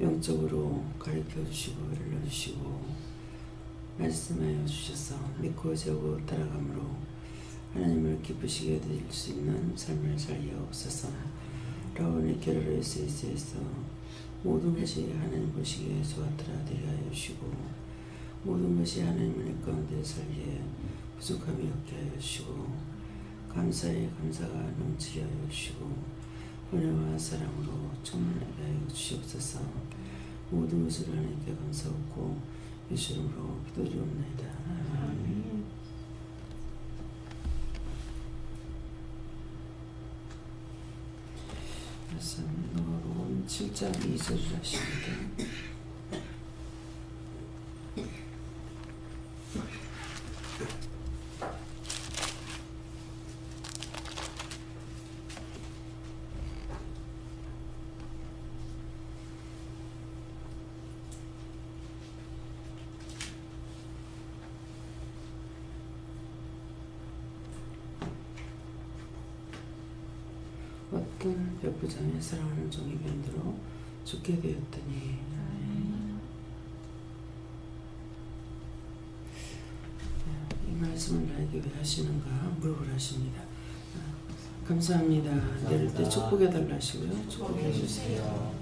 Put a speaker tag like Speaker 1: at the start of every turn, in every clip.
Speaker 1: 영적으로 가르쳐 주시고 일러 주시고 말씀하여 주셔서 믿고 재고 따라감으로 하나님을 기쁘시게 될 수 있는 삶을 살게 하옵소서. 라온의 게르르에서 모든 것이 하나님 보시기에 좋았더라 되게 하여 주시고 모든 것이 하나님 은혜 가운데 살기에 부족함이 없게 하여 주시고 감사의 감사가 넘치게 하여 주시고 은혜와 사랑으로 충만하게 하여 주시옵소서. 모든 것을 하나님께 감사하고 예수 이름으로 기도드리옵나이다. 아멘. 롬 7장 2절을 하십니다. 어떤 백부장의 사랑하는 종이 변들어 죽게 되었더니 이 말씀을 나에게 왜 하시는가 물어보라 하십니다. 감사합니다. 내릴 때 축복해 달라 하시고요. 축복해 주세요.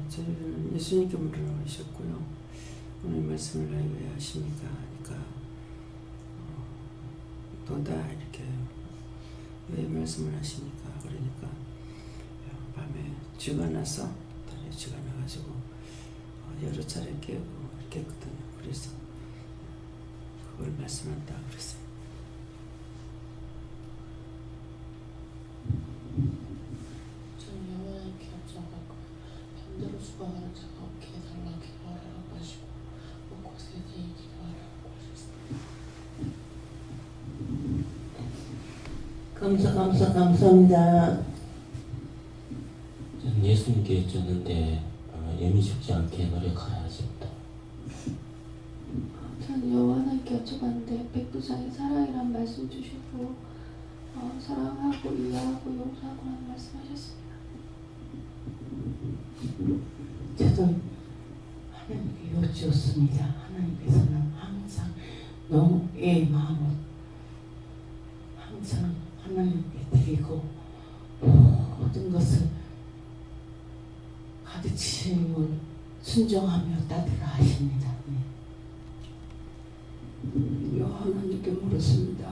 Speaker 1: 저희는 예수님께 물어보셨고요. 오늘 말씀을 나에게 왜 하십니까? 하니까 도다 이렇게 왜 말씀을 하십니까? 그러니까 밤에 쥐가 나서 다리에 쥐가 나가지고 여러 차례 깨고 이렇게 했거든요. 그래서 그걸 말씀한다 그랬어요.
Speaker 2: 수고하는 자가 없게 해달라 기도하라고 하시고 곳곳에 대해 기도하라고 하셨습니다. 감사합니다.
Speaker 3: 저는 예수님께 여쭈는데 영이 죽지 않게 노력하라 하십니다.
Speaker 2: 저는 여호와님께 여쭤봤는데 백부장의 사랑이란 말씀 주시고 사랑하고 이해하고 용서하고 라는 말씀하셨습니다.
Speaker 4: 저도 하나님께 여쭈었습니다. 하나님께서는 항상 너의 마음을 항상 하나님께 드리고 모든 것을 가르치심을 순종하며 따르라 하십니다.
Speaker 5: 하나님께 물었습니다.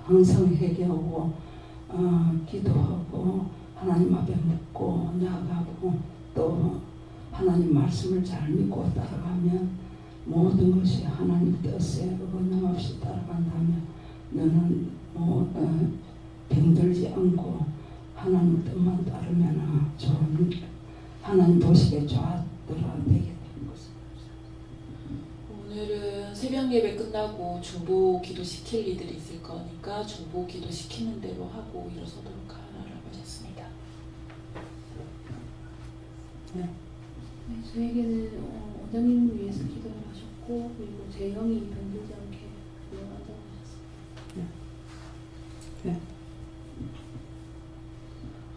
Speaker 5: 항상 회개하고 기도하고 하나님 앞에 묻고 나아가고 또 하나님 말씀을 잘 믿고 따라가면 모든 것이 하나님 뜻에 어긋남없이 따라간다면 너는 병들지 않고 하나님 뜻만 따르면 좋은 하나님 보시기에 좋았더라 되게 되는 것입니다.
Speaker 2: 오늘은 새벽 예배 끝나고 중보 기도 시킬 이들이 있을 거니까 중보 기도 시키는 대로 하고 일어서도록 하라고 하셨습니다.
Speaker 1: 네.
Speaker 6: 네, 저에게는 원장님을 위해서 기도를 하셨고 그리고 제 영이 병들지 않게 기도한다고 하셨습니다.
Speaker 1: 네.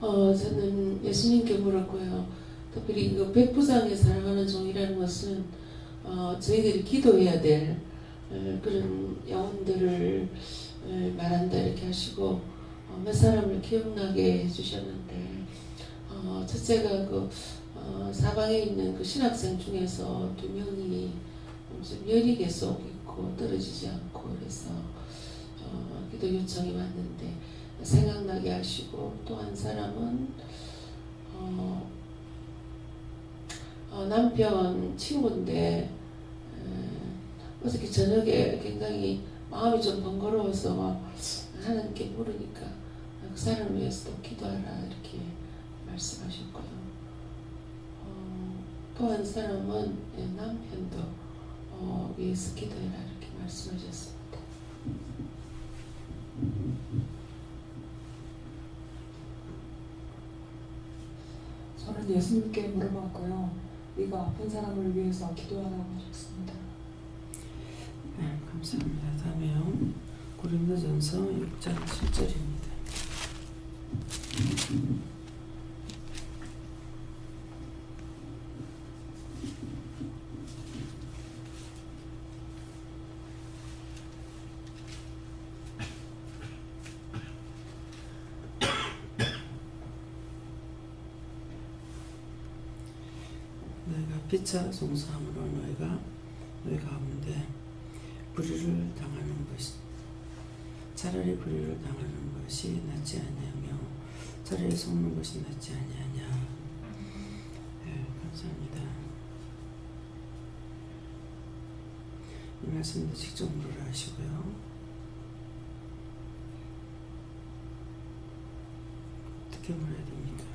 Speaker 2: 저는 예수님께 물었고요. 특별히 그 백부장의 사랑하는 종이라는 것은 저희들이 기도해야 될 그런 영혼들을 말한다 이렇게 하시고 몇 사람을 기억나게 해주셨는데 첫째가 그 사방에 있는 그 신학생 중에서 2명이 좀 열이 계속 있고
Speaker 7: 않고 떨어지지 않고 그래서 기도 요청이 왔는데 생각나게 하시고, 또 한 사람은 남편 친구인데 어저께 저녁에 굉장히 마음이 좀 번거로워서 하나님께 물으니까 그 사람을 위해서도 기도하라 이렇게 말씀하셨고요. 또 한 사람은 남편도 위해서 기도해라 이렇게 말씀하셨습니다.
Speaker 8: 저는 예수님께 물어봤고요. 네가 아픈 사람을 위해서 기도하라고 하셨습니다.
Speaker 1: 네, 감사합니다. 다음에요. 고린도전서 6장 7절입니다. 너희가 피차 송사함으로 너희 가운데 불의를 당하는 것이 차라리 불의를 당하는 것이 낫지 아니하며 차라리 속는 것이 낫지 아니하냐. 네, 감사합니다. 이 말씀도 직접 물으라 하시고요. 어떻게 물어야 됩니까?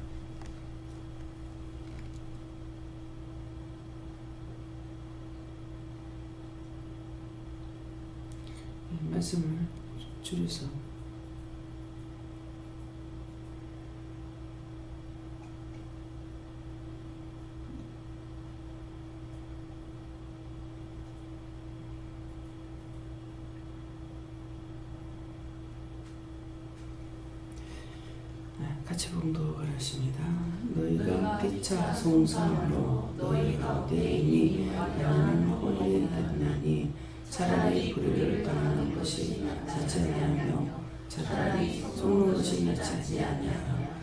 Speaker 1: 말씀을 줄여서 같이 봉독을 하십니다. 너희가 피차 송사함으로 너희 가운데 이미 많은 혼이 있나니 차라리 불의를 당하는 것이 낫지 아니하며 차라리 속는 것이 낫지 아니하냐.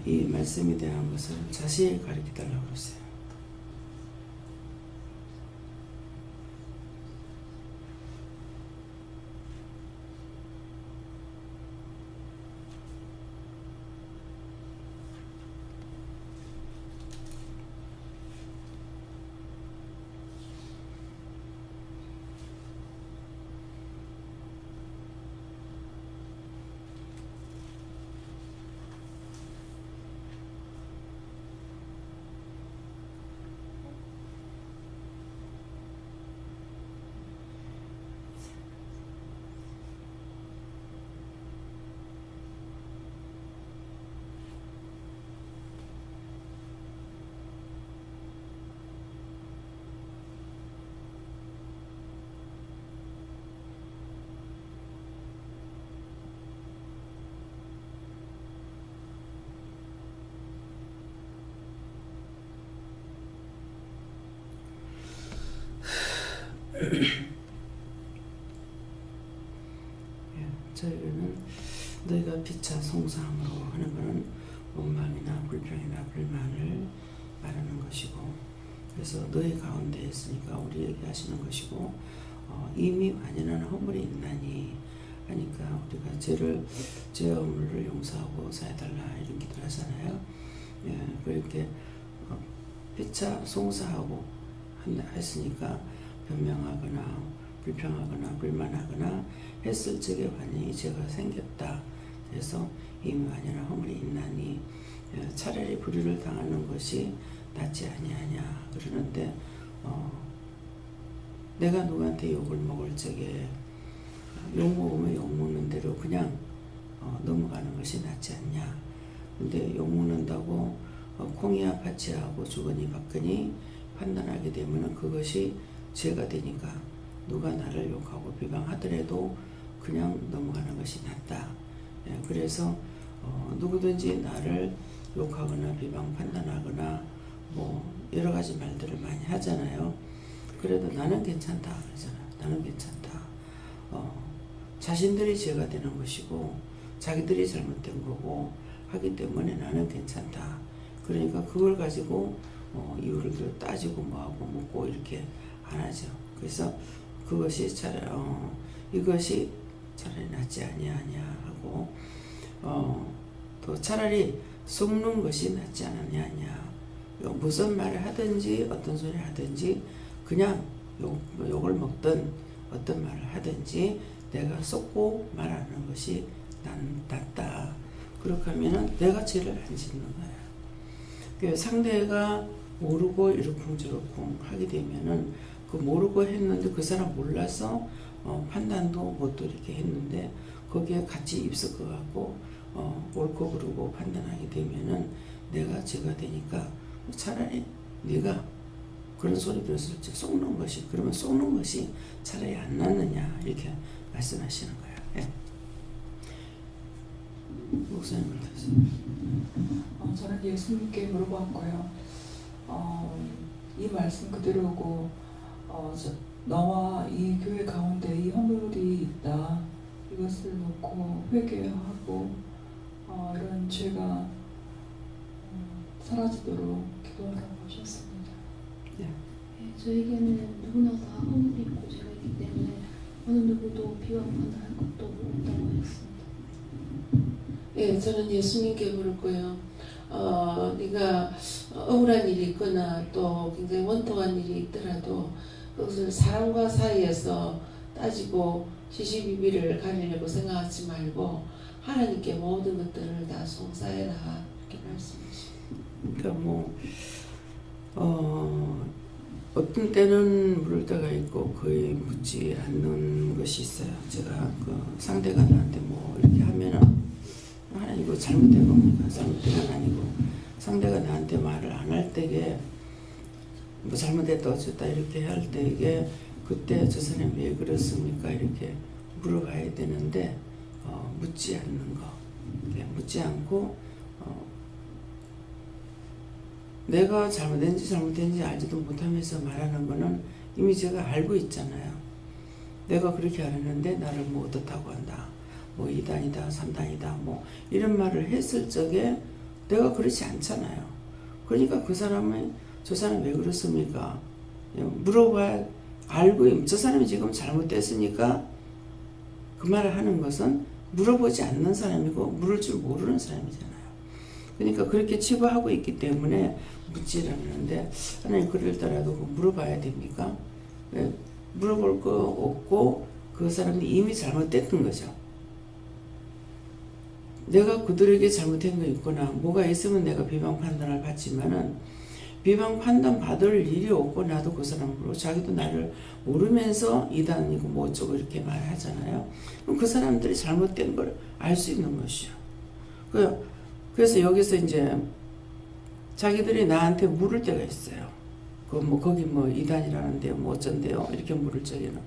Speaker 1: 이 말씀에 대한 것을 자세히 가르쳐달라고 했어요. 저희는 너희가 피차 송사함으로 하는 것은 원망이나 불평이나 불만을 말하는 것이고, 그래서 너희 가운데 있으니까 우리에게 하시는 것이고, 이미 완연한 허물이 있나니 하니까 우리가 죄 허물을 용서하고 사해달라 이런 기도를 하잖아요. 그렇게 피차 송사하고 했으니까 변명하거나 불평하거나 불만하거나 했을 적에 완전히 죄가 생겼다. 그래서 이미 완연한 허물이 있나니 차라리 불의를 당하는 것이 낫지 아니하냐 그러는데, 내가 누구한테 욕을 먹을 적에 욕 먹으면 욕 먹는 대로 그냥 넘어가는 것이 낫지 않냐. 근데 욕 먹는다고 콩이야 파치하고 주거니 받거니 판단하게 되면 그것이 죄가 되니까 누가 나를 욕하고 비방하더라도 그냥 넘어가는 것이 낫다. 그래서 누구든지 나를 욕하거나 비방 판단하거나 뭐 여러 가지 말들을 많이 하잖아요. 그래도 나는 괜찮다 그러잖아. 나는 괜찮다. 자신들이 죄가 되는 것이고 자기들이 잘못된 거고 하기 때문에 나는 괜찮다. 그러니까 그걸 가지고 이유를 따지고 뭐하고 묻고 이렇게 안 하죠. 그래서 그것이 차라리 이것이 차라리 낫지 아니하냐 하고 또 차라리 속는 것이 낫지 않느냐. 무슨 말을 하든지 어떤 소리를 하든지 그냥 욕을 먹든 어떤 말을 하든지 내가 속고 말하는 것이 낫다. 그렇게 하면은 내가 죄를 안 짓는 거야. 상대가 모르고 이러쿵저러쿵 하게 되면은 그 모르고 했는데 그 사람 몰라서 판단도 못 이렇게 했는데 거기에 같이 입섞어갖고 옳고 그르고 판단하게 되면은 내가 죄가 되니까 차라리 네가 그런 소리 들었을 때 속는 것이 그러면 속는 것이 차라리 안 낫느냐 이렇게 말씀하시는 거예요. 예. 목사님을 다시.
Speaker 8: 저는 예수님께 물어봤고요. 이 말씀 그대로고 너와 이 교회 가운데 이 허물이 있다. 이것을 놓고 회개하고 이런 죄가 사라지도록 기도하라고 하셨습니다.
Speaker 1: 네.
Speaker 6: 네, 저에게는 누구나 다 허물이 있고 죄가 있기 때문에 어느 누구도 비방판단할 것도 없다고 하였습니다.
Speaker 7: 예, 저는 예수님께 물었고요. 네가 억울한 일이 있거나 또 굉장히 원통한 일이 있더라도 그것을 사람과 사이에서 따지고 시시비비를 가리려고 생각하지 말고 하나님께 모든 것들을 다 송사해라 이렇게 말씀하십니다.
Speaker 1: 그러니까 어떤 때는 물을 때가 있고 거의 묻지 않는 것이 있어요. 제가 상대가 나한테 이렇게 하면은 하나님 이거 잘못된 겁니까? 잘못된 건 아니고 상대가 나한테 말을 안 할 때에 잘못했다 어쨌다 이렇게 할 때에 그때 저 사람이 왜 그렇습니까? 이렇게 물어봐야 되는데 묻지 않는 거. 묻지 않고 내가 잘못된지 알지도 못하면서 말하는 거는 이미 제가 알고 있잖아요. 내가 그렇게 하는데 나를 어떻다고 한다. 2단이다 3단이다 이런 말을 했을 적에 내가 그렇지 않잖아요. 그러니까 저 사람 왜 그렇습니까? 물어봐 알고 저 사람이 지금 잘못됐으니까 그 말을 하는 것은 물어보지 않는 사람이고 물을 줄 모르는 사람이잖아요. 그러니까 그렇게 치부하고 있기 때문에 묻지를 않는데 하나님 그럴더라도 물어봐야 됩니까? 물어볼 거 없고 그 사람이 이미 잘못됐던 거죠. 내가 그들에게 잘못한 거 있거나 뭐가 있으면 내가 비방 판단을 받지만은 비방 판단 받을 일이 없고 나도 그 사람으로 자기도 나를 모르면서 이단이고 어쩌고 이렇게 말하잖아요. 그럼 그 사람들이 잘못된 걸 알 수 있는 것이요. 그래서 여기서 이제 자기들이 나한테 물을 때가 있어요. 거기 이단이라는데요, 어쩐데요, 이렇게 물을 적에는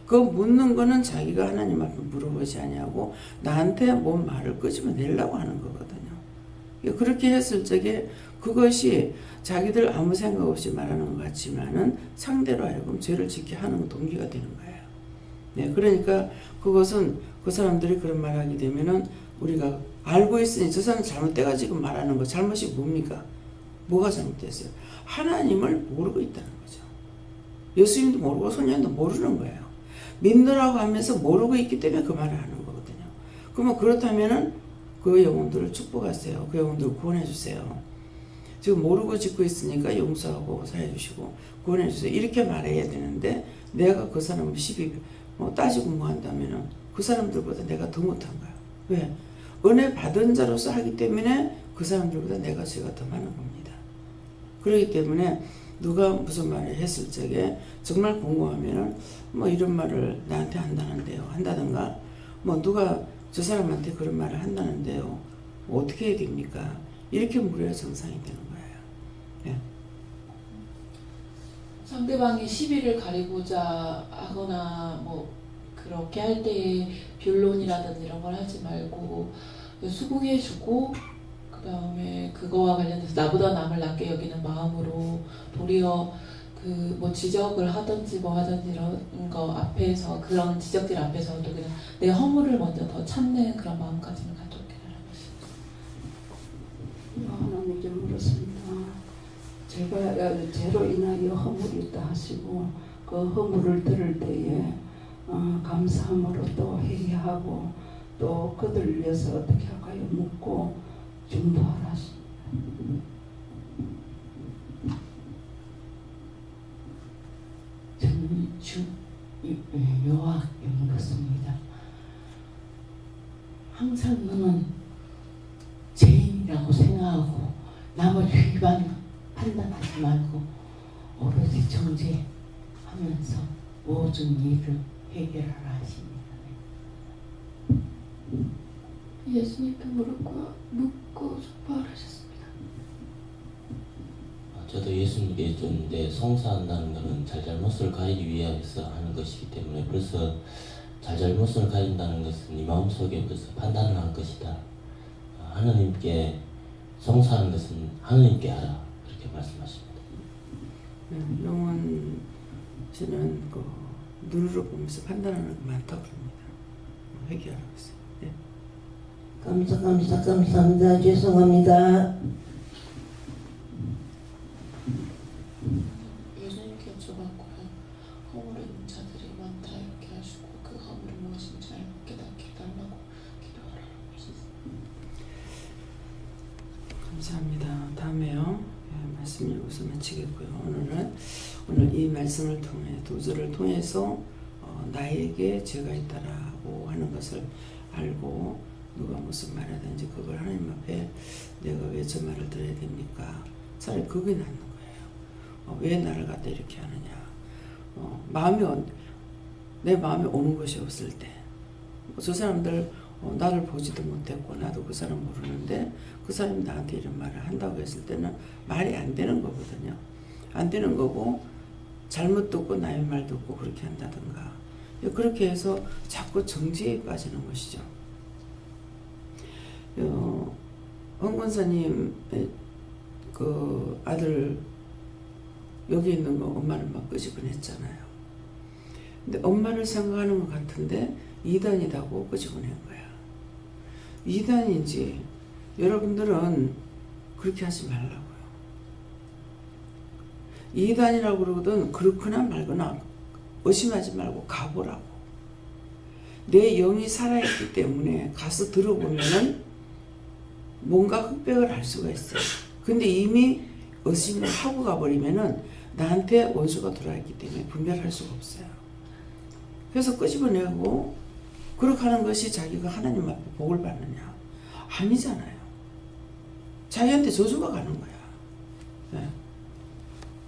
Speaker 1: 그 묻는 거는 자기가 하나님 앞에 물어보지 아니하고 나한테 뭔 말을 끄집어내려고 하는 거거든요. 그렇게 했을 적에 그것이 자기들 아무 생각 없이 말하는 것 같지만은 상대로 하여금 죄를 짓게 하는 동기가 되는 거예요. 네, 그러니까 그것은 그 사람들이 그런 말 하게 되면은 우리가 알고 있으니 저 사람 잘못돼가지고 말하는 거 잘못이 뭡니까? 뭐가 잘못됐어요? 하나님을 모르고 있다는 거죠. 예수님도 모르고 소년도 모르는 거예요. 믿느라고 하면서 모르고 있기 때문에 그 말을 하는 거거든요. 그러면 그렇다면은 그 영혼들을 축복하세요. 그 영혼들을 구원해 주세요. 지금 모르고 짓고 있으니까 용서하고 사해 주시고 구원해 주세요. 이렇게 말해야 되는데 내가 그 사람을 시비 따지고 한다면은 그 사람들보다 내가 더 못한 거야. 왜? 은혜 받은 자로서 하기 때문에 그 사람들보다 내가 죄가 더 많은 겁니다. 그렇기 때문에 누가 무슨 말을 했을 적에 정말 궁금하면은 이런 말을 나한테 한다든가 누가 저 사람한테 그런 말을 한다는데요. 어떻게 해야 됩니까? 이렇게 물어야 정상이 되는 거예요. 네.
Speaker 7: 상대방이 시비를 가리고자 하거나 그렇게 할 때에 변론이라든지 이런 걸 하지 말고 수긍해주고 그 다음에 그거와 관련해서 나보다 남을 낮게 여기는 마음으로 도리어 지적을 하든지 하든지 이런 거 앞에서 그런 지적들 앞에서도 그냥 내 허물을 먼저 더 찾는 그런 마음가짐을 갖도록 해달라고 하십니다.
Speaker 5: 하나님께 물었습니다. 제가 죄로 인하여 허물이 있다 하시고 그 그 허물을 들을 때에 감사함으로 또 회개하고 또 그들 위해서 어떻게 할까요 묻고 중보하라 하십니다.
Speaker 4: 저는 요하게 물었습니다. 항상 너는 죄인이라고 생각하고 남을 판단하지 말고 오로지 정죄하면서 모든 일을 해결하라 하십니다.
Speaker 2: 예수님께 묻고 축복을 하셨습니다.
Speaker 3: 저도 예수님께 줬는데 송사한다는 것은 잘잘못을 가리기 위해서 하는 것이기 때문에 벌써 잘잘못을 가린다는 것은 네 마음속에 벌써 판단을 한 것이다. 하나님께 송사하는 것은 하나님께 하라. 그렇게 말씀하십니다.
Speaker 1: 영원 씨는 그 눈으로 보면서 판단하는 게 많다고 그럽니다. 회개하라고 했어요. 네.
Speaker 9: 감사합니다. 죄송합니다.
Speaker 7: 예수님께 여쭤봤고요. 허물을 있는 자들이 많다 이렇게 하시고 그 허물이 무엇인지 알고 깨닫게 해달라고 기도하라고 하셨습니다.
Speaker 1: 감사합니다. 다음에요. 예, 말씀 읽어서 마치겠고요. 오늘 이 말씀을 통해 두 절을 통해서 나에게 죄가 있다라고 하는 것을 알고 누가 무슨 말을 하든지 그걸 하나님 앞에 내가 왜 저 말을 들어야 됩니까? 차라리 그게 낫는 거예요. 왜 나를 갖다 이렇게 하느냐. 내 마음에 오는 것이 없을 때 저 사람들 나를 보지도 못했고 나도 그 사람 모르는데 그 사람이 나한테 이런 말을 한다고 했을 때는 말이 안 되는 거거든요. 안 되는 거고 잘못 듣고 나의 말 듣고 그렇게 한다든가 그렇게 해서 자꾸 정지에 빠지는 것이죠. 황 권사님 그 아들 여기 있는 거 엄마를 막 끄집어냈잖아요. 근데 엄마를 생각하는 것 같은데 이단이라고 끄집어낸 거야. 이단인지 여러분들은 그렇게 하지 말라고요. 이단이라고 그러거든 그렇거나 말거나 의심하지 말고 가보라고. 내 영이 살아있기 때문에 가서 들어보면은 뭔가 흑백을 알 수가 있어요. 근데 이미 의심을 하고 가버리면은 나한테 원수가 들어왔기 때문에 분별할 수가 없어요. 그래서 끄집어내고 그렇게 하는 것이 자기가 하나님 앞에 복을 받느냐? 아니잖아요. 자기한테 저주가 가는 거야. 네.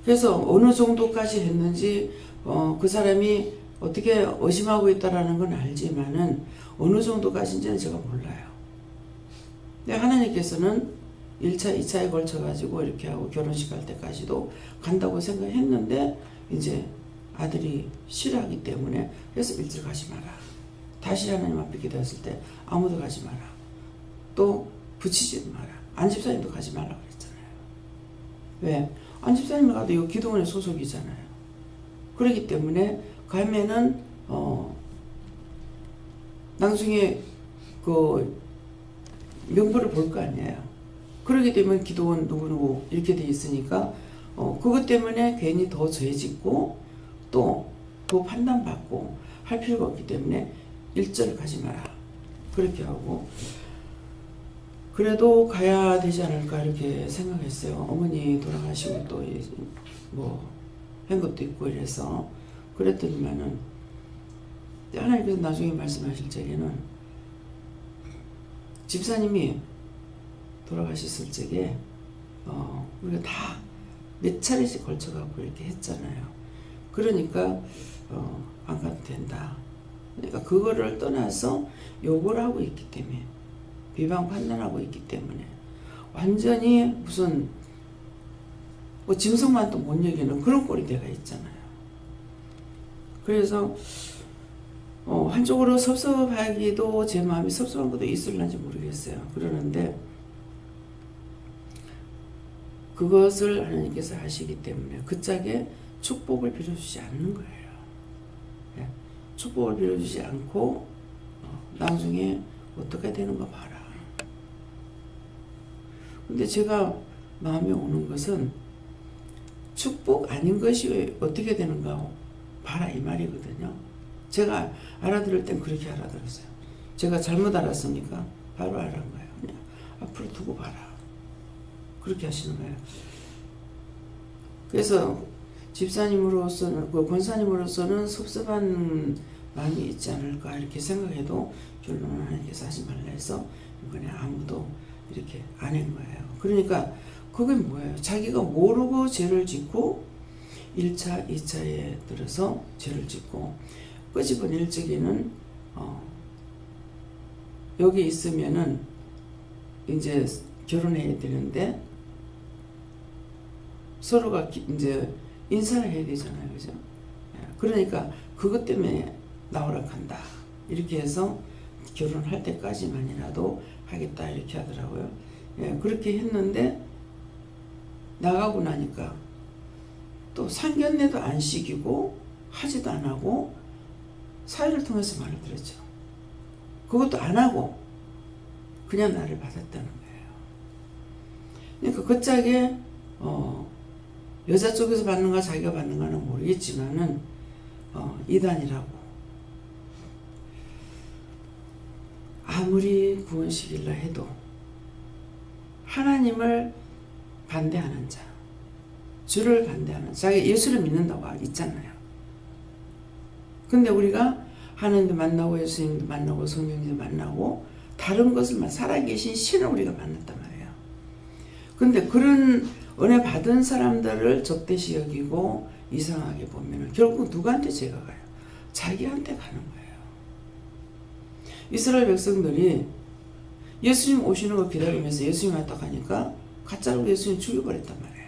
Speaker 1: 그래서 어느 정도까지 했는지 그 사람이 어떻게 의심하고 있다라는 건 알지만은 어느 정도까지인지는 제가 몰라요. 근데 하나님께서는 1차, 2차에 걸쳐가지고 이렇게 하고 결혼식 할 때까지도 간다고 생각했는데 이제 아들이 싫어하기 때문에 그래서 일찍 가지 마라. 다시 하나님 앞에 기도했을 때 아무도 가지 마라. 또 붙이지도 마라. 안집사님도 가지 말라고 그랬잖아요. 왜? 안집사님 가도 이 기도원의 소속이잖아요. 그렇기 때문에 가면은 나중에 그 명부를 볼 거 아니에요. 그러게 되면 기도원 누구누구 이렇게 돼 있으니까 그것 때문에 괜히 더 죄짓고 또 그 판단받고 할 필요가 없기 때문에 일절 가지 마라. 그렇게 하고 그래도 가야 되지 않을까 이렇게 생각했어요. 어머니 돌아가시고 또 뭐 한 것도 있고 이래서 그랬더니만은 하나님께서 나중에 말씀하실 적에는 집사님이 돌아가셨을 적에 우리가 다 몇 차례씩 걸쳐가고 이렇게 했잖아요. 그러니까 안 가도 된다. 그러니까 그거를 떠나서 욕을 하고 있기 때문에 비방 판단하고 있기 때문에 완전히 무슨 뭐 짐승만 또 못 여기는 그런 꼴이 있잖아요. 그래서 한쪽으로 섭섭하기도 제 마음이 섭섭한 것도 있을런지 모르겠어요. 그러는데 그것을 하나님께서 하시기 때문에 그 짝에 축복을 빌어주지 않는 거예요. 네. 축복을 빌어주지 않고 나중에 어떻게 되는 거 봐라. 근데 제가 마음에 오는 것은 축복 아닌 것이 어떻게 되는가 봐라 이 말이거든요. 제가 알아들을 땐 그렇게 알아들었어요. 제가 잘못 알았습니까? 바로 알은 거예요. 그냥 앞으로 두고 봐라. 그렇게 하시는 거예요. 그래서 집사님으로서는, 권사님으로서는 섭섭한 마음이 있지 않을까 이렇게 생각해도 결론은 하나님께서 하지 말라 해서 이번에 아무도 이렇게 안 한 거예요. 그러니까 그게 뭐예요? 자기가 모르고 죄를 짓고 1차, 2차에 들어서 죄를 짓고 끄집어낼 적에는 여기 있으면은 이제 결혼해야 되는데 서로가 이제 인사를 해야 되잖아요. 그죠? 그러니까 그것 때문에 나오라 한다. 이렇게 해서 결혼할 때까지만이라도 하겠다. 이렇게 하더라고요. 예, 그렇게 했는데 나가고 나니까 또 상견례도 안 시키고 하지도 안 하고 사회를 통해서 말을 들었죠. 그것도 안 하고 그냥 나를 받았다는 거예요. 그러니까 그 짝에 여자 쪽에서 받는가 자기가 받는가는 모르겠지만은 이단이라고 아무리 구원시키려 해도 하나님을 반대하는 자, 주를 반대하는 자기 예수를 믿는다고 있잖아요. 근데 우리가 하나님도 만나고 예수님도 만나고 성령님도 만나고 다른 것을 살아계신 신을 우리가 만났단 말이에요. 근데 그런 은혜 받은 사람들을 적대시 여기고 이상하게 보면 결국 누구한테 죄가 가요? 자기한테 가는 거예요. 이스라엘 백성들이 예수님 오시는 거 기다리면서 예수님 왔다 가니까 가짜로 예수님 죽여버렸단 말이에요.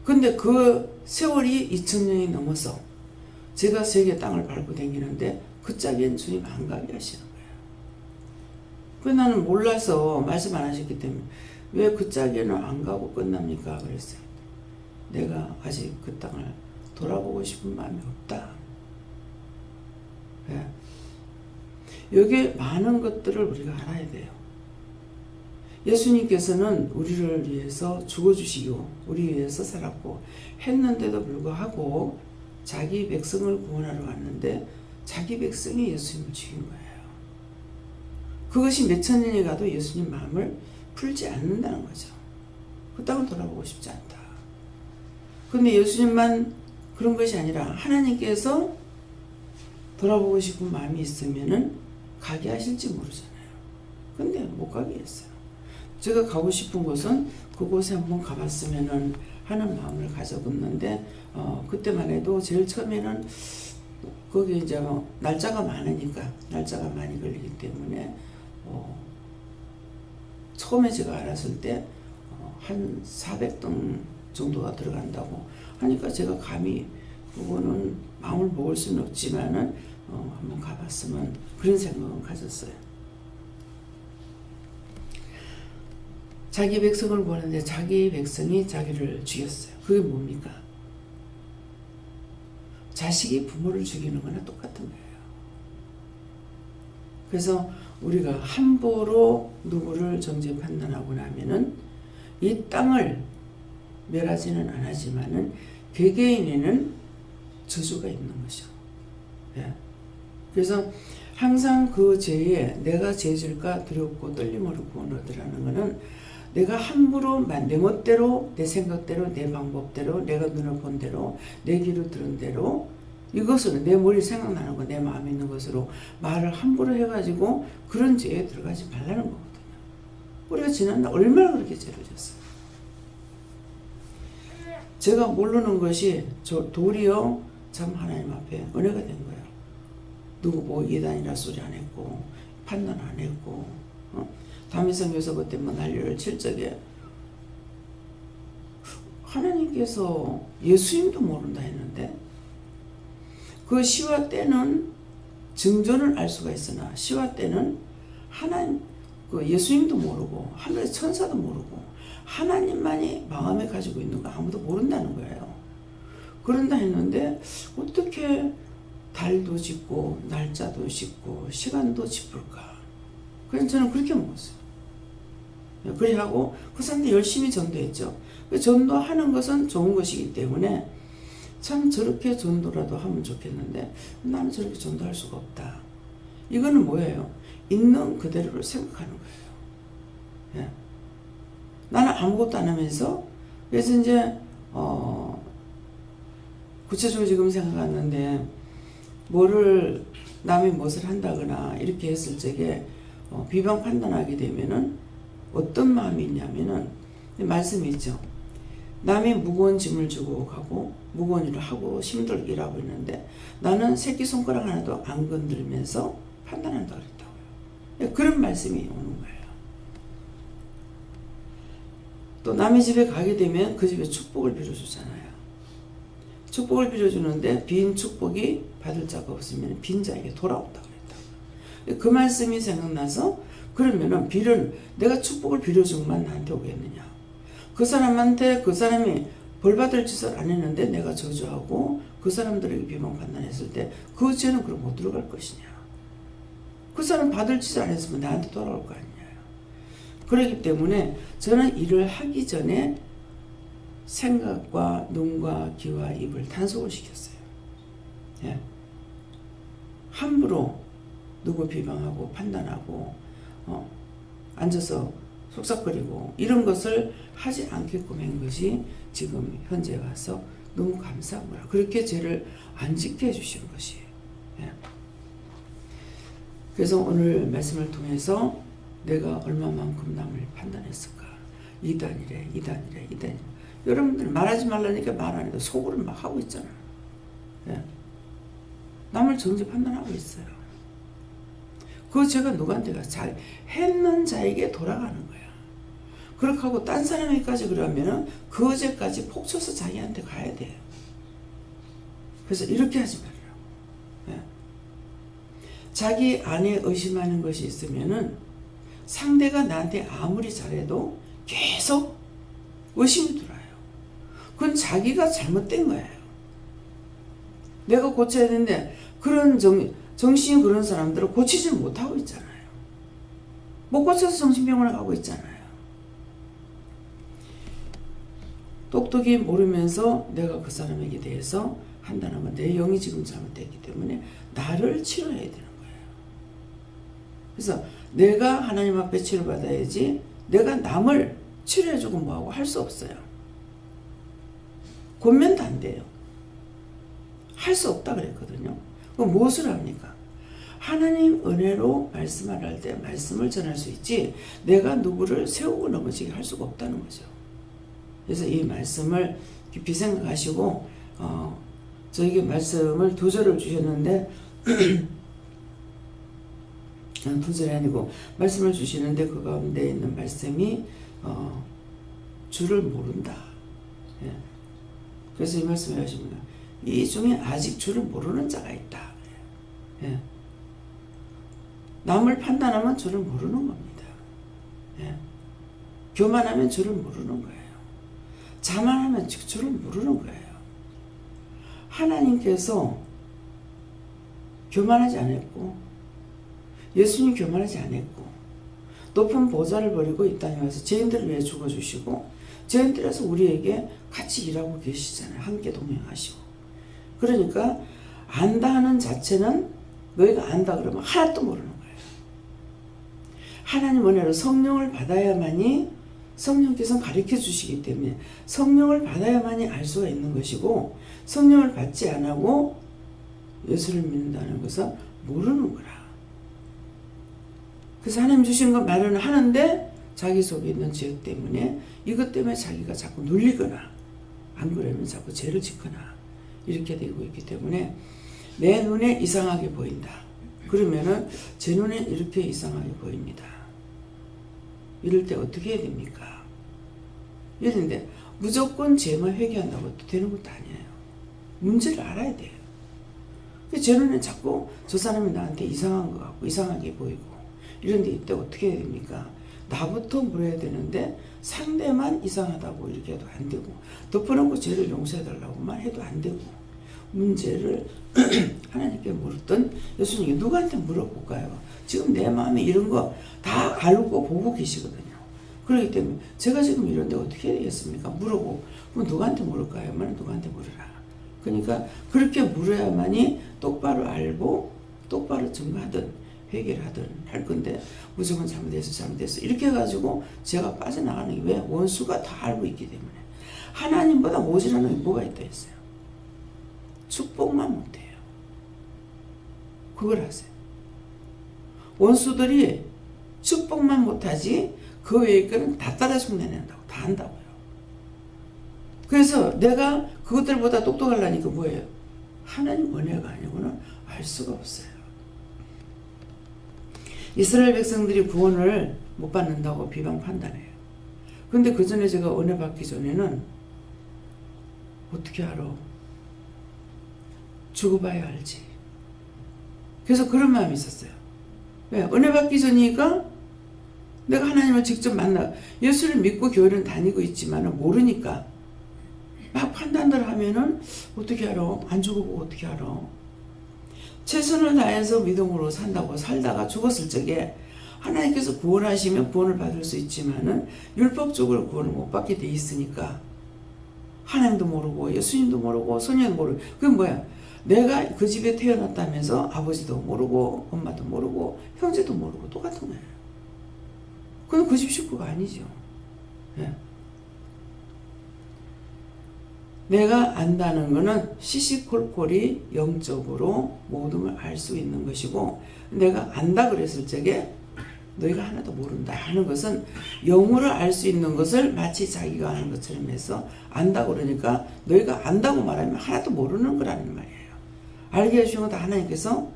Speaker 1: 근데 그 세월이 2000년이 넘어서 제가 세계 땅을 밟고 다니는데 그 짝엔 주님 안 가게 하시는 거예요. 그 나는 몰라서 말씀 안 하셨기 때문에 왜 그 짝에는 안 가고 끝납니까? 그랬어요. 내가 아직 그 땅을 돌아보고 싶은 마음이 없다. 네. 여기에 많은 것들을 우리가 알아야 돼요. 예수님께서는 우리를 위해서 죽어주시고 우리 위해서 살았고 했는데도 불구하고 자기 백성을 구원하러 왔는데 자기 백성이 예수님을 죽인 거예요. 그것이 몇천 년이 가도 예수님 마음을 풀지 않는다는 거죠. 그 땅을 돌아보고 싶지 않다. 근데 예수님만 그런 것이 아니라 하나님께서 돌아보고 싶은 마음이 있으면은 가게 하실지 모르잖아요. 근데 못 가게 했어요. 제가 가고 싶은 곳은 그곳에 한번 가봤으면은 하는 마음을 가져봤는데 그때만 해도 제일 처음에는 거기 이제 날짜가 많으니까 날짜가 많이 걸리기 때문에 처음에 제가 알았을 때 한 400동 정도가 들어간다고 하니까 제가 감히 그거는 마음을 먹을 수는 없지만은 한번 가봤으면 그런 생각은 가졌어요. 자기 백성을 보는데 자기 백성이 자기를 죽였어요. 그게 뭡니까? 자식이 부모를 죽이는 거나 똑같은 거예요. 그래서 우리가 함부로 누구를 정죄 판단하고 나면은 이 땅을 멸하지는 않았지만은 개개인에는 저주가 있는 것이죠. 예. 그래서 항상 그 죄에 내가 죄질까 두렵고 떨림으로 구원 얻으라는 것은 내가 함부로 내 멋대로 내 생각대로 내 방법대로 내가 눈을 본 대로 내 귀로 들은 대로 이것은 내 머리 생각나는 거 내 마음에 있는 것으로 말을 함부로 해가지고 그런 죄에 들어가지 말라는 거거든요. 우리가 지난날 얼마나 그렇게 죄를 졌어요. 제가 모르는 것이 도리어 참 하나님 앞에 은혜가 된 거예요. 누구 보고 이단이라 소리 안 했고 판단 안 했고 다미성 교사 그때 뭐 난리를 칠 적에 하나님께서 예수님도 모른다 했는데 그 시와 때는 증조는 알 수가 있으나 시와 때는 하나님 그 예수님도 모르고 하늘의 천사도 모르고 하나님만이 마음에 가지고 있는 거 아무도 모른다는 거예요. 그런다 했는데 어떻게 달도 짓고 날짜도 짓고 시간도 짚을까? 그래서 저는 그렇게 먹었어요. 그래 하고 그 사람들 열심히 전도했죠. 전도하는 것은 좋은 것이기 때문에 참 저렇게 전도라도 하면 좋겠는데 나는 저렇게 전도할 수가 없다. 이거는 뭐예요? 있는 그대로를 생각하는 거예요. 예. 나는 아무것도 안 하면서 그래서 이제 구체적으로 지금 생각하는데 뭐를 남이 무엇을 한다거나 이렇게 했을 적에 비방 판단하게 되면은 어떤 마음이 있냐면은 말씀이 있죠. 남이 무거운 짐을 주고 가고 무거운 일을 하고 힘들게 일하고 있는데 나는 새끼손가락 하나도 안 건들면서 판단한다 그랬다고요. 그런 말씀이 오는 거예요. 또 남의 집에 가게 되면 그 집에 축복을 빌어주잖아요. 축복을 빌어주는데 빈 축복이 받을 자가 없으면 빈 자에게 돌아온다 그랬다고요. 그 말씀이 생각나서 그러면은 내가 축복을 빌어준 것만 나한테 오겠느냐. 그 사람한테 그 사람이 벌받을 짓을 안 했는데 내가 저주하고 그 사람들에게 비방 판단했을 때 그 죄는 그럼 못 들어갈 것이냐. 그 사람 받을 짓을 안 했으면 나한테 돌아올 거 아니냐. 그렇기 때문에 저는 일을 하기 전에 생각과 눈과 귀와 입을 단속을 시켰어요. 예. 함부로 누구 비방하고 판단하고 앉아서 속삭거리고 이런 것을 하지 않게끔 한 것이 지금 현재 와서 너무 감사한 거라. 그렇게 죄를 안 짓게 해주시는 것이에요. 예. 그래서 오늘 말씀을 통해서 내가 얼마만큼 남을 판단했을까. 이단이래. 여러분들 말하지 말라니까 말 안 해도 속으로 막 하고 있잖아요. 예. 남을 정죄 판단하고 있어요. 그 죄가 누구한테가 잘 했는 자에게 돌아가는 거야. 그렇게 하고 딴 사람에게까지 그러면은 그 죄까지 폭쳐서 자기한테 가야 돼요. 그래서 이렇게 하지 말라고. 예. 자기 안에 의심하는 것이 있으면은 상대가 나한테 아무리 잘해도 계속 의심이 들어요. 그건 자기가 잘못된 거예요. 내가 고쳐야 되는데 그런 정신이 그런 사람들은 고치지 못하고 있잖아요. 못 고쳐서 정신병원에 가고 있잖아요. 똑똑히 모르면서 내가 그 사람에게 대해서 한다는 건 내 영이 지금 잘못됐기 때문에 나를 치료해야 되는 거예요. 그래서 내가 하나님 앞에 치료받아야지 내가 남을 치료해주고 뭐하고 할 수 없어요. 권면도 안 돼요. 할 수 없다 그랬거든요. 그럼 무엇을 합니까? 하나님 은혜로 말씀을 할 때 말씀을 전할 수 있지 내가 누구를 세우고 넘어지게 할 수가 없다는 거죠. 그래서 이 말씀을 깊이 생각하시고 저에게 말씀을 2절을 주셨는데 2절이 아니고 말씀을 주시는데 그 가운데 있는 말씀이 주를 모른다. 예. 그래서 이 말씀을 하십니다. 이 중에 아직 주를 모르는 자가 있다. 예. 남을 판단하면 주를 모르는 겁니다. 예. 교만하면 주를 모르는 거예요. 자만하면 주를 모르는 거예요. 하나님께서 교만하지 않았고 예수님 교만하지 않았고 높은 보좌를 버리고 이 땅에 와서 죄인들을 위해 죽어주시고 죄인들에서 우리에게 같이 일하고 계시잖아요. 함께 동행하시고. 그러니까 안다 하는 자체는 너희가 안다 그러면 하나도 모르는 거예요. 하나님 은혜로 성령을 받아야만이 성령께서는 가르쳐 주시기 때문에 성령을 받아야만이 알 수가 있는 것이고 성령을 받지 않고 예수를 믿는다는 것은 모르는 거라. 그래서 하나님 주시는 거 말은 하는데 자기 속에 있는 죄 때문에 이것 때문에 자기가 자꾸 눌리거나 안 그러면 자꾸 죄를 짓거나 이렇게 되고 있기 때문에 내 눈에 이상하게 보인다. 그러면은 제 눈에 이렇게 이상하게 보입니다. 이럴 때 어떻게 해야 됩니까? 이랬는데 무조건 죄만 회개한다고 되는 것도 아니에요. 문제를 알아야 돼요. 제 눈에 자꾸 저 사람이 나한테 이상한 것 같고 이상하게 보이고 이런 데 이때 어떻게 해야 됩니까? 나부터 물어야 되는데 상대만 이상하다고 이렇게 해도 안 되고 덮어놓고 죄를 용서해달라고만 해도 안 되고 문제를 하나님께 물었던 예수님이 누구한테 물어볼까요? 지금 내 마음에 이런 거 다 알고 보고 계시거든요. 그렇기 때문에 제가 지금 이런데 어떻게 해야 되겠습니까? 물어보고 그럼 누구한테 물을까요? 누구한테 물으라. 그러니까 그렇게 물어야만이 똑바로 알고 똑바로 증거하든 회개를 하든 할 건데 무조건 잘못했어 이렇게 해가지고 제가 빠져나가는 게 왜? 원수가 다 알고 있기 때문에. 하나님보다 모자라는 게 뭐가 있다 했어요? 축복만 못해요. 그걸 하세요. 원수들이 축복만 못하지 그 외의 거는 다 따라 흉내낸다고. 다 한다고요. 그래서 내가 그것들보다 똑똑하려니까 뭐예요? 하나님 은혜가 아니고는 알 수가 없어요. 이스라엘 백성들이 구원을 못 받는다고 비방 판단해요. 근데 그 전에 제가 은혜 받기 전에는 어떻게 알아? 죽어봐야 알지. 그래서 그런 마음이 있었어요. 왜? 은혜 받기 전이니까 내가 하나님을 직접 만나 예수를 믿고 교회는 다니고 있지만 모르니까 막 판단들 하면은 어떻게 알아? 안 죽어보고 어떻게 알아? 최선을 다해서 믿음으로 산다고 살다가 죽었을 적에 하나님께서 구원하시면 구원을 받을 수 있지만은 율법적으로 구원을 못 받게 돼 있으니까 하나님도 모르고 예수님도 모르고 선녀도 모르고 그건 뭐야? 내가 그 집에 태어났다면서 아버지도 모르고 엄마도 모르고 형제도 모르고 똑같은 거예요. 그건 그 집 식구가 아니죠. 예. 내가 안다는 것은 시시콜콜이 영적으로 모든 걸 알 수 있는 것이고 내가 안다 그랬을 적에 너희가 하나도 모른다 하는 것은 영으로 알 수 있는 것을 마치 자기가 아는 것처럼 해서 안다고 그러니까 너희가 안다고 말하면 하나도 모르는 거라는 말이에요. 알게 해주신 건 다 하나님께서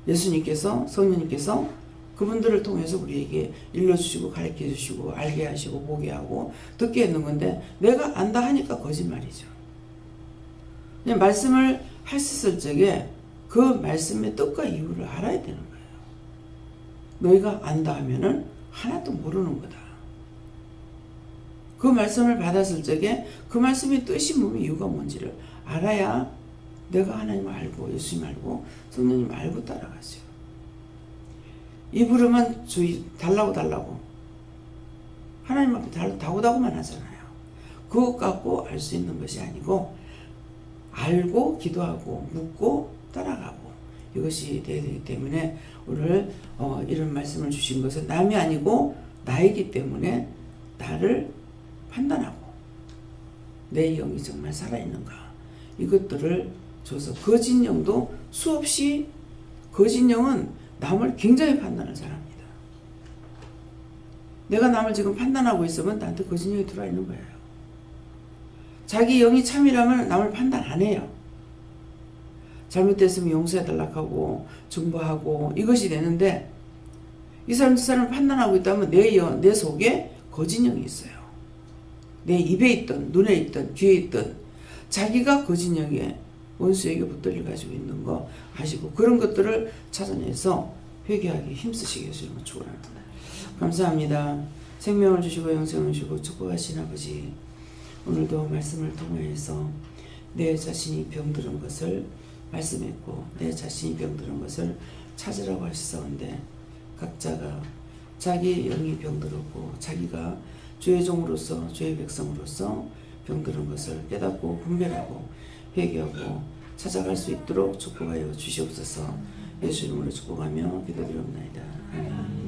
Speaker 1: 예수님께서 성령님께서 그분들을 통해서 우리에게 일러주시고 가르쳐주시고 알게 하시고 보게 하고 듣게 했는 건데 내가 안다 하니까 거짓말이죠. 그냥 말씀을 하셨을 적에 그 말씀의 뜻과 이유를 알아야 되는 거예요. 너희가 안다 하면은 하나도 모르는 거다. 그 말씀을 받았을 적에 그 말씀의 뜻이 뭐고 이유가 뭔지를 알아야 내가 하나님을 알고 예수님 알고 성령님 알고 따라가죠. 입으로만 주의 달라고 하나님 앞에 다고다고만 하잖아요. 그것 갖고 알 수 있는 것이 아니고 알고 기도하고 묻고 따라가고 이것이 되어야 되기 때문에 오늘 이런 말씀을 주신 것은 남이 아니고 나이기 때문에 나를 판단하고 내 영이 정말 살아있는가 이것들을 줘서 거짓 영도 수없이 거짓 영은 남을 굉장히 판단을 잘합니다. 내가 남을 지금 판단하고 있으면 나한테 거짓 영이 들어와 있는 거예요. 자기 영이 참이라면 남을 판단 안 해요. 잘못됐으면 용서해달라고 하고 중보하고 이것이 되는데 이 사람 저 사람을 판단하고 있다면 내 속에 거짓 영이 있어요. 내 입에 있든 눈에 있든 귀에 있든 자기가 거짓 영에 원수에게 붙들려 가지고 있는 거 아시고 그런 것들을 찾아내서 회개하기 힘쓰시게 해주시면 축원합니다. 감사합니다. 생명을 주시고 영생을 주시고 축복하신 아버지 오늘도 말씀을 통해서 내 자신이 병들은 것을 말씀했고 내 자신이 병들은 것을 찾으라고 하시사온데 각자가 자기 영이 병들었고 자기가 주의 종으로서 주의 백성으로서 병들은 것을 깨닫고 분별하고 회개하고 찾아갈 수 있도록 축복하여 주시옵소서. 예수 이름으로 축복하며 기도드립니다. 아멘.